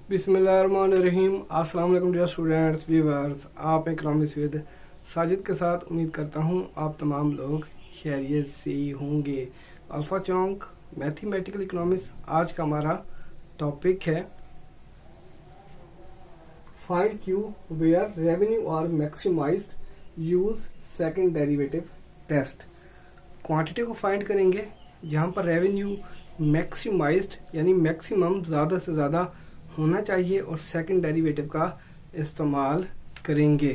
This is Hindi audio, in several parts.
बिस्मिल्लाहिर्रहमानिर्रहीम। अस्सलाम वालेकुम डियर स्टूडेंट्स व्यूअर्स, आप इकोनॉमिक्स विद साजिद के साथ उम्मीद करता हूँ आप तमाम लोग खैरियत से ही होंगे। अल्फा चौंक मैथमेटिकल इकोनॉमिक्स आज का हमारा टॉपिक है find Q where revenue are maximised use second derivative test. Quantity को फाइंड करेंगे जहाँ पर रेवेन्यू मैक्सिमाइज्ड यानी मैक्सिमम ज़्यादा से ज़्यादा होना चाहिए और सेकंड डेरिवेटिव का इस्तेमाल करेंगे।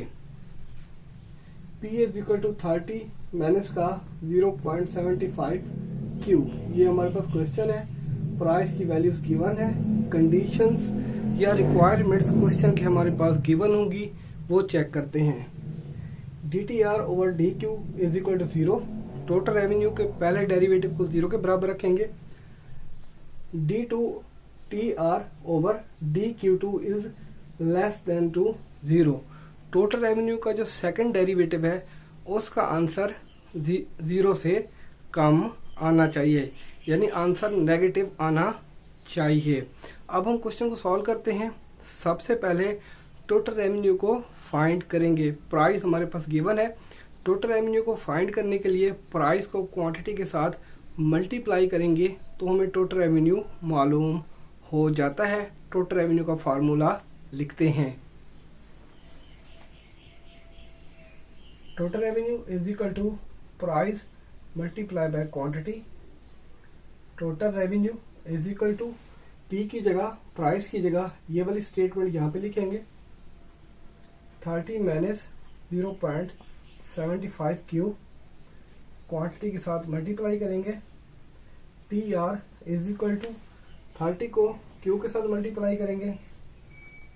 P is equal to 30 minus का 0.75 Q, ये हमारे पास क्वेश्चन है। प्राइस की वैल्यूज गिवन है, कंडीशंस या रिक्वायरमेंट्स क्वेश्चन के हमारे पास गिवन होंगी, वो चेक करते हैं। DTR over DQ is equal to 0, total revenue के पहले डेरिवेटिव को 0 के बराबर रखेंगे। D2TR over DQ2 is less than to 0, total revenue का जो सेकंड डेरिवेटिव है उसका आंसर 0 से कम आना चाहिए, यानी आंसर नेगेटिव आना चाहिए। अब हम क्वेश्चन को सॉल्व करते हैं। सबसे पहले टोटल रेवेन्यू को फाइंड करेंगे। प्राइस हमारे पास गिवन है, टोटल रेवेन्यू को फाइंड करने के लिए प्राइस को क्वांटिटी के साथ मल्टीप्लाई करेंगे तो हमें टोटल रेवेन्यू मालूम हो जाता है। टोटल रेवेन्यू का फार्मूला लिखते हैं। Total revenue is equal to price multiply by quantity. Total revenue is equal to P की जगह प्राइस की जगह ये वाली स्टेटमेंट यहाँ पे लिखेंगे 30 माइनस 0.75 क्यू, क्वांटिटी के साथ मल्टीप्लाई करेंगे। T R is equal to 30 को क्यू के साथ मल्टीप्लाई करेंगे,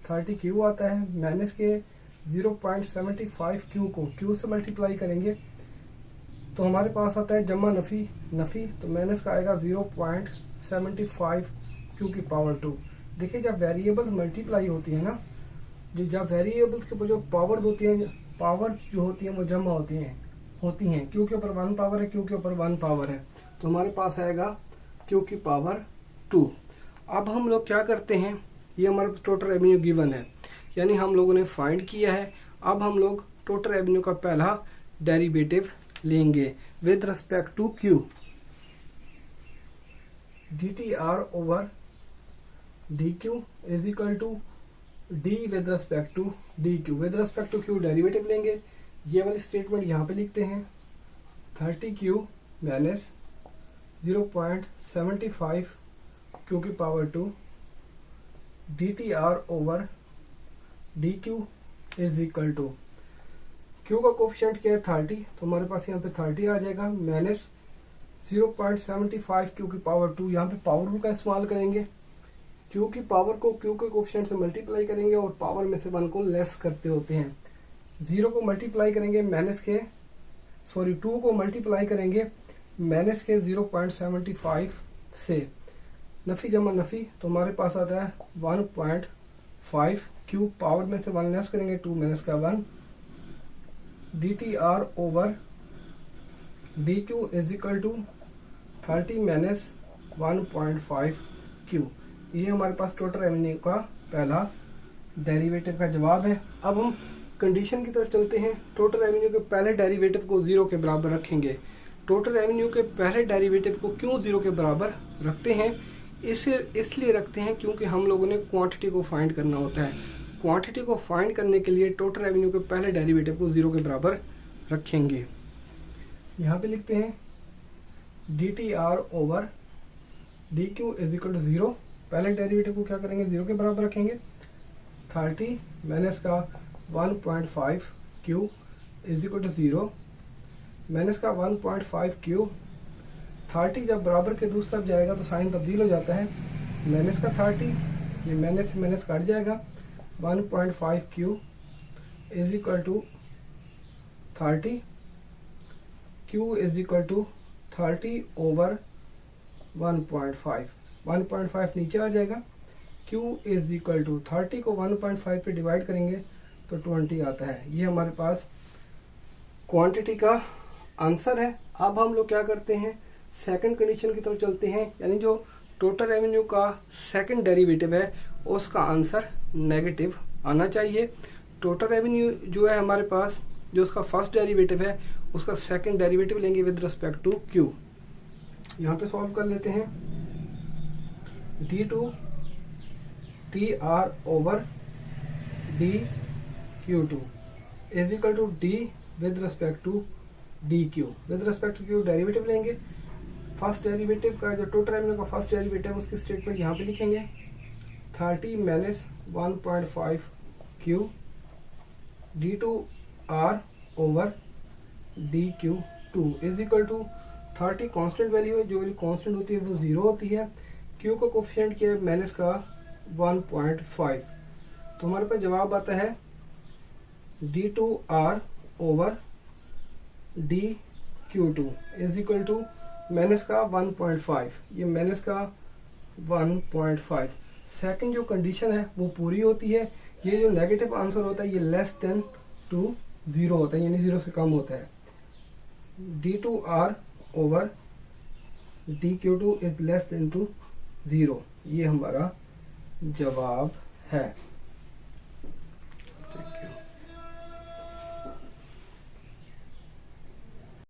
30 क्यू आता है, माइनस के 0.75 क्यू को क्यू से मल्टीप्लाई करेंगे तो हमारे पास आता है जमा नफी नफी, तो माइनस का आएगा 0.75 क्यू की पावर 2। देखिए जब वेरिएबल्स मल्टीप्लाई होती है ना, जब वेरिएबल्स के ऊपर जो पावर्स होती हैं, पावर्स जो होती हैं वो जमा होती हैं। क्यू के ऊपर 1 पावर है, क्यू के ऊपर 1 पावर है, तो हमारे पास आएगा क्यू की पावर 2। अब हम लोग क्या करते हैं, ये हमारे पास टोटल रेवेन्यू गिवन है, यानी हम लोगों ने फाइंड किया है। अब हम लोग टोटल रेवेन्यू का पहला डेरिवेटिव लेंगे with respect to Q. DTR over DQ is equal to D with respect to DQ। With respect to Q derivative लेंगे, ये वाली स्टेटमेंट यहाँ पे लिखते हैं 30Q माइनस 0.75 Q की power 2 DTR over DQ is equal to Q का कोफिशिएंट क्या है 30, तो हमारे पास यहाँ पे 30 आ जाएगा, माइनस 0.75 Q की पावर 2, यहाँ पे पावर रूल का इस्तेमाल करेंगे। Q की पावर को Q के कोफिशिएंट से मल्टीप्लाई करेंगे और पावर में से 1 को लेस करते होते हैं। 0 को मल्टीप्लाई करेंगे माइनस के 2 को मल्टीप्लाई करेंगे माइनस के 0.75 से, नफी जमा नफी, तो हमारे पास आता है 1.5 क्यू, पावर में से 1 लेस करेंगे 2 माइनस का 1। DTR over DQ is equal to 30 minus 1.5 Q. ये हमारे पास टोटल रेवेन्यू का पहला डेरिवेटिव का जवाब है। अब हम कंडीशन की तरफ चलते हैं। टोटल रेवेन्यू के पहले डेरिवेटिव को 0 के बराबर रखेंगे। टोटल रेवेन्यू के पहले डेरिवेटिव को क्यों 0 के बराबर रखते हैं, इसे इसलिए रखते हैं क्योंकि हम लोगों ने क्वांटिटी को फाइंड करना होता है। क्वांटिटी को फाइंड करने के लिए टोटल रेवेन्यू के पहले डेरिवेटिव को 0 के बराबर रखेंगे। यहाँ पे लिखते हैं DTR over DQ is equal to 0, पहले डेरिवेटिव को क्या करेंगे 0 के बराबर रखेंगे। 30 माइनस का 1.5 Q is equal to 0, minus का 1.5 क्यू। 30 जब बराबर के दूसरी तरफ जाएगा तो साइन तब्दील हो जाता है, माइनस का 30, ये माइनस से माइनस कट जाएगा, 1.5 Q is equal to 30, Q is equal to 30 over 1.5 नीचे आ जाएगा। Q इज इक्वल टू 30 को 1.5 पे डिवाइड करेंगे तो 20 आता है। ये हमारे पास क्वांटिटी का आंसर है। अब हम लोग क्या करते हैं, सेकंड कंडीशन की तरफ चलते हैं, यानी जो टोटल रेवेन्यू का सेकंड डेरिवेटिव है उसका आंसर नेगेटिव आना चाहिए। टोटल रेवेन्यू जो है हमारे पास, जो उसका फर्स्ट डेरिवेटिव है उसका सेकंड डेरिवेटिव लेंगे विद रिस्पेक्ट टू क्यू। यहाँ पे सॉल्व कर लेते हैं। D2 TR over DQ2 is equal to D with respect to DQ। With respect to Q derivative लेंगे। फर्स्ट डेरिवेटिव का जो टोटल रेवेन्यू का फर्स्ट डेरिवेटिव उसकी स्टेटमेंट यहाँ पे लिखेंगे 30 minus 1.5 Q D2R over DQ2 is equal to 30 constant value है, जो वैल्यू कांस्टेंट होती है वो 0 होती है। Q का कोफिशिएंट क्या है, माइनस का 1.5, तो हमारे पास जवाब आता है D2R over DQ2 is equal to minus का 1.5, ये माइनस का 1.5। सेकंड जो कंडीशन है वो पूरी होती है। ये जो नेगेटिव आंसर होता है ये लेस देन टू 0 होता है, यानी 0 से कम होता है। D2R over DQ2 is less than to 0, ये हमारा जवाब है।